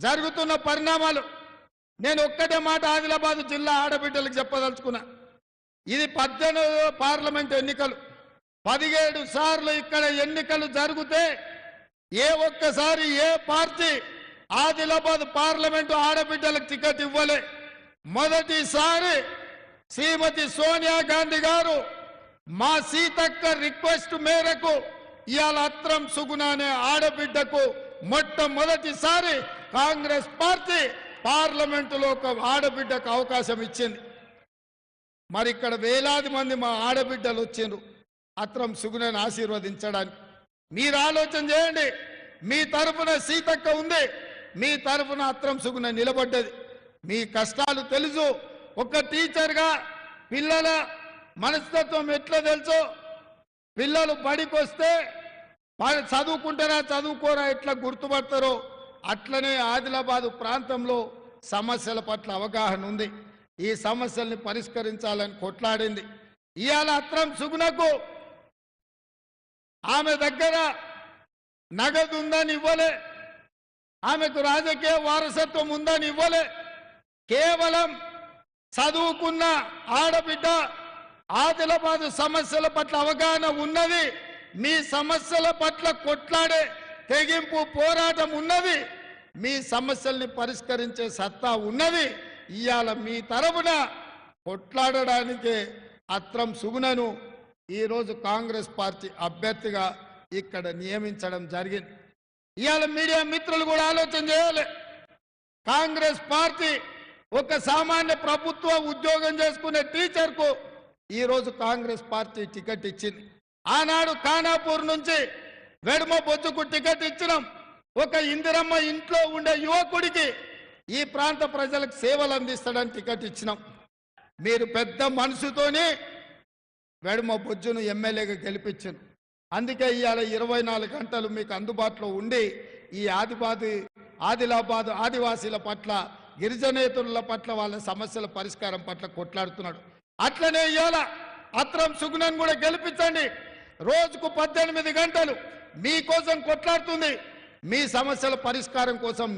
జరుగుతున్న పరిణామాలు నేను ఒక్కటే మాట ఆదిలాబాద్ జిల్లా ఆడబిడ్డలకు చెప్పదలుచుకున్నా. ఇది 18వ పార్లమెంట్ ఎన్నికలు. 17 సార్లు ఇక్కడ ఎన్నికలు జరిగితే ఏ ఒక్కసారి ఏ పార్టీ ఆదిలాబాద్ పార్లమెంటు ఆడబిడ్డలకు టికెట్ ఇవ్వలే. మొదటిసారి శ్రీమతి సోనియా గాంధీ గారు మా సీతక్క రిక్వెస్ట్ మేరకు ఇవాళ అత్రం సుగుణ అనే ఆడబిడ్డకు మొట్టమొదటిసారి కాంగ్రెస్ పార్టీ పార్లమెంటులో ఒక ఆడబిడ్డకు అవకాశం ఇచ్చింది. మరి ఇక్కడ వేలాది మంది మా ఆడబిడ్డలు వచ్చిండ్రు అత్రం సుగుణను ఆశీర్వదించడానికి. మీరు ఆలోచన చేయండి. మీ తరఫున సీతక్క ఉంది, మీ తరఫున అత్రం సుగుణ నిలబడ్డది. మీ కష్టాలు తెలుసు. ఒక టీచర్గా పిల్లల మనస్తత్వం ఎట్లా తెలుసో, పిల్లలు బడికి వస్తే చదువుకుంటారా చదువుకోరా ఎట్లా గుర్తుపడతారో అట్లనే ఆదిలాబాదు ప్రాంతంలో సమస్యల పట్ల అవగాహన ఉంది. ఈ సమస్యల్ని పరిష్కరించాలని కొట్లాడింది. ఇవాళ అత్రం సుగుణకు ఆమె దగ్గర నగదు ఉందని ఇవ్వలే, ఆమెకు రాజకీయ వారసత్వం ఉందని ఇవ్వలే. కేవలం చదువుకున్న ఆడబిడ్డ, ఆదిలాబాదు సమస్యల పట్ల అవగాహన ఉన్నది, మీ సమస్యల పట్ల కొట్లాడే తెగింపు పోరాటం ఉన్నది, మీ సమస్యల్ని పరిష్కరించే సత్తా ఉన్నది. ఇవాళ మీ తరఫున కొట్లాడడానికే అత్రం సుగుణను ఈరోజు కాంగ్రెస్ పార్టీ అభ్యర్థిగా ఇక్కడ నియమించడం జరిగింది. ఇవాళ మీడియా మిత్రులు కూడా ఆలోచన చేయాలి. కాంగ్రెస్ పార్టీ ఒక సామాన్య ప్రభుత్వ ఉద్యోగం చేసుకునే టీచర్కు ఈరోజు కాంగ్రెస్ పార్టీ టికెట్ ఇచ్చింది. ఆనాడు ఖానాపూర్ నుంచి వెడమ బొజ్జుకు టికెట్ ఇచ్చినాం. ఒక ఇందిరమ్మ ఇంట్లో ఉండే యువకుడికి ఈ ప్రాంత ప్రజలకు సేవలు అందిస్తాడని టికెట్ ఇచ్చినాం. మీరు పెద్ద మనసుతోని వెడమ బొజ్జును ఎమ్మెల్యేగా గెలిపించారు. అందుకే ఇవాళ 24 గంటలు మీకు అందుబాటులో ఉండి ఈ ఆదిలాబాద్ ఆదివాసీల పట్ల, గిరిజనేతరుల పట్ల, వాళ్ళ సమస్యల పరిష్కారం పట్ల కొట్లాడుతున్నాడు. అట్లనే ఇవాళ అత్రం సుగుణను కూడా గెలిపించండి. రోజుకు 18 గంటలు మీకోసం కొట్లాడుతుంది. మీ సమస్యల పరిష్కారం కోసం